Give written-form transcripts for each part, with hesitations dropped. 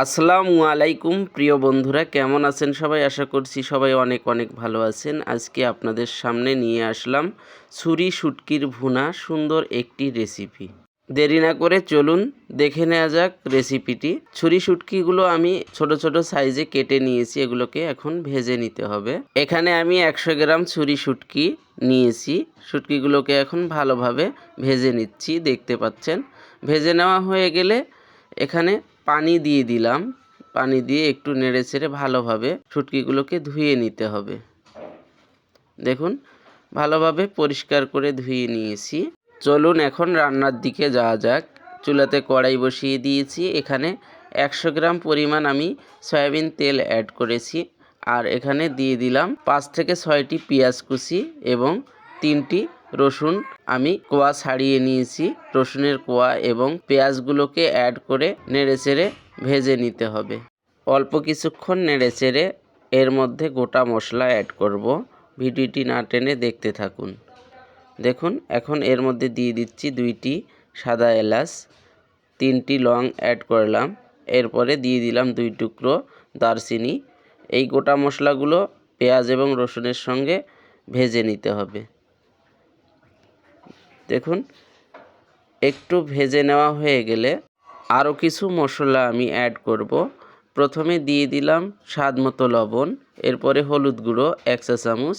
আসসালামু আলাইকুম প্রিয় বন্ধুরা, কেমন আছেন সবাই? আশা করছি সবাই অনেক অনেক ভালো আছেন। আজকে আপনাদের সামনে নিয়ে আসলাম ছুরি শুটকির ভুনা সুন্দর একটি রেসিপি। দেরি না করে চলুন দেখে নেওয়া যাক রেসিপিটি। ছুরি শুটকিগুলো আমি ছোট ছোট সাইজে কেটে নিয়েছি, এগুলোকে এখন ভেজে নিতে হবে। এখানে আমি 100 গ্রাম ছুরি শুটকি নিয়েছি। শুটকিগুলোকে এখন ভালোভাবে ভেজে নিচ্ছি, দেখতে পাচ্ছেন। ভেজে নেওয়া হয়ে গেলে এখানে পানি দিয়ে দিলাম। পানি দিয়ে একটু নেড়েচেড়ে ভালোভাবে শুটকিগুলোকে ধুয়ে নিতে হবে। দেখুন ভালোভাবে পরিষ্কার করে ধুয়ে নিয়েছি। চলুন এখন রান্নার দিকে যাওয়া যাক। চুলাতে কড়াই বসিয়ে দিয়েছি। এখানে 100 গ্রাম পরিমাণ আমি সয়াবিন তেল অ্যাড করেছি। আর এখানে দিয়ে দিলাম 5 থেকে 6টি পেঁয়াজ কুচি এবং 3টি রসুন আমি কোয়া ছাড়িয়ে নিয়েছি। রসুনের কোয়া এবং পেঁয়াজগুলোকে অ্যাড করে নেড়েচেড়ে ভেজে নিতে হবে। অল্প কিছুক্ষণ নেড়েচেড়ে এর মধ্যে গোটা মশলা অ্যাড করব। ভিডিওটি না টেনে দেখতে থাকুন। দেখুন এখন এর মধ্যে দিয়ে দিচ্ছি 2টি সাদা এলাচ, 3টি লং অ্যাড করলাম। এরপরে দিয়ে দিলাম 2 টুকরো দারচিনি। এই গোটা মশলাগুলো পেঁয়াজ এবং রসুনের সঙ্গে ভেজে নিতে হবে। দেখুন একটু ভেজে নেওয়া হয়ে গেলে আরও কিছু মশলা আমি অ্যাড করব। প্রথমে দিয়ে দিলাম স্বাদ মতো লবণ, এরপরে হলুদ গুঁড়ো 1 চা চামচ,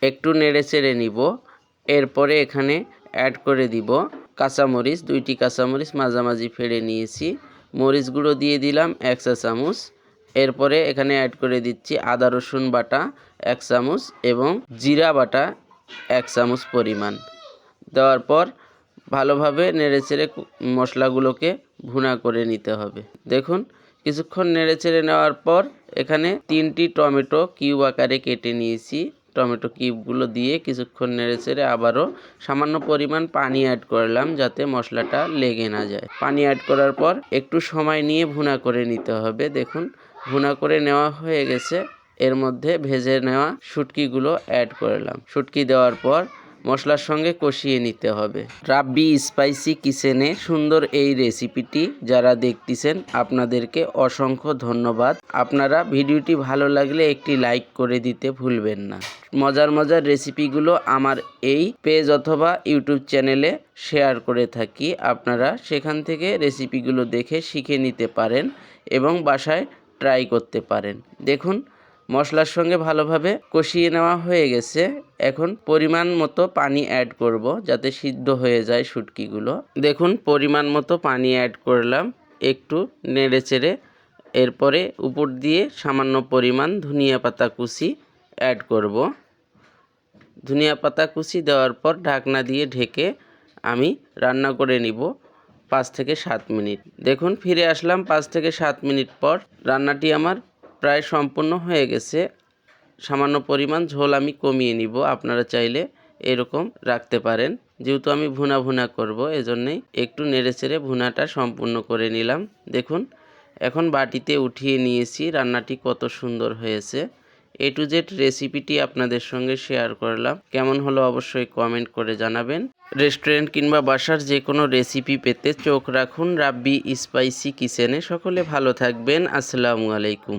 একটু নেড়েচেড়ে নিব। এরপরে এখানে অ্যাড করে দিব কাঁচামরিচ, 2টি কাঁচামরিচ মাঝামাঝি ফেড়ে নিয়েছি। মরিচ গুঁড়ো দিয়ে দিলাম 1 চা চামচ। এরপরে এখানে অ্যাড করে দিচ্ছি আদা রসুন বাটা 1 চামচ এবং জিরা বাটা 1 চামচ পরিমাণ। দেওয়ার পর ভালোভাবে নেড়েচেড়ে মশলাগুলোকে ভুনা করে নিতে হবে। দেখুন কিছুক্ষণ নেড়েচেড়ে নেওয়ার পর এখানে 3টি টমেটো কিউব আকারে কেটে নিয়েছি। টমেটো কিউবগুলো দিয়ে কিছুক্ষণ নেড়েচেড়ে আবারও সামান্য পরিমাণ পানি অ্যাড করলাম, যাতে মশলাটা লেগে না যায়। পানি অ্যাড করার পর একটু সময় নিয়ে ভুনা করে নিতে হবে। দেখুন ভুনা করে নেওয়া হয়ে গেছে। এর মধ্যে ভেজে নেওয়া শুটকিগুলো অ্যাড করলাম। শুটকি দেওয়ার পর মশলার সঙ্গে কষিয়ে নিতে হবে। রাব্বি স্পাইসি কিচেনে সুন্দর এই রেসিপিটি যারা দেখতেছেন আপনাদেরকে অসংখ্য ধন্যবাদ। আপনারা ভিডিওটি ভালো লাগলে একটি লাইক করে দিতে ভুলবেন না। মজার মজার রেসিপিগুলো আমার এই পেজ অথবা ইউটিউব চ্যানেলে শেয়ার করে থাকি। আপনারা সেখান থেকে রেসিপিগুলো দেখে শিখে নিতে পারেন এবং বাসায় ট্রাই করতে পারেন। দেখুন মশলার সঙ্গে ভালোভাবে কষিয়ে নেওয়া হয়ে গেছে। এখন পরিমাণ মতো পানি অ্যাড করব, যাতে সিদ্ধ হয়ে যায় শুটকিগুলো। দেখুন পরিমাণ মতো পানি অ্যাড করলাম, একটু নেড়েচেড়ে এরপরে উপর দিয়ে সামান্য পরিমাণ ধনিয়া পাতা কুচি অ্যাড করব। ধনিয়া পাতা কুচি দেওয়ার পর ঢাকনা দিয়ে ঢেকে আমি রান্না করে নিব 5 থেকে 7 মিনিট। দেখুন ফিরে আসলাম 5 থেকে 7 মিনিট পর। রান্নাটি আমার প্রায় সম্পূর্ণ হয়ে গেছে। সামান্য পরিমাণ ঝোল আমি কমিয়ে নিব। আপনারা চাইলে এরকম রাখতে পারেন। যেহেতু আমি ভুনা ভুনা করব, এজন্যই একটু নেড়েচেড়ে ভুনাটা সম্পূর্ণ করে নিলাম। দেখুন এখন বাটিতে উঠিয়ে নিয়েছি। রান্নাটি কত সুন্দর হয়েছে। A to Z রেসিপিটি আপনাদের সঙ্গে শেয়ার করলাম। কেমন হলো অবশ্যই কমেন্ট করে জানাবেন। রেস্টুরেন্ট কিংবা বাসার যে কোনো রেসিপি পেতে চোখ রাখুন রাব্বি স্পাইসি কিচেনে। সকলে ভালো থাকবেন। আসসালামু আলাইকুম।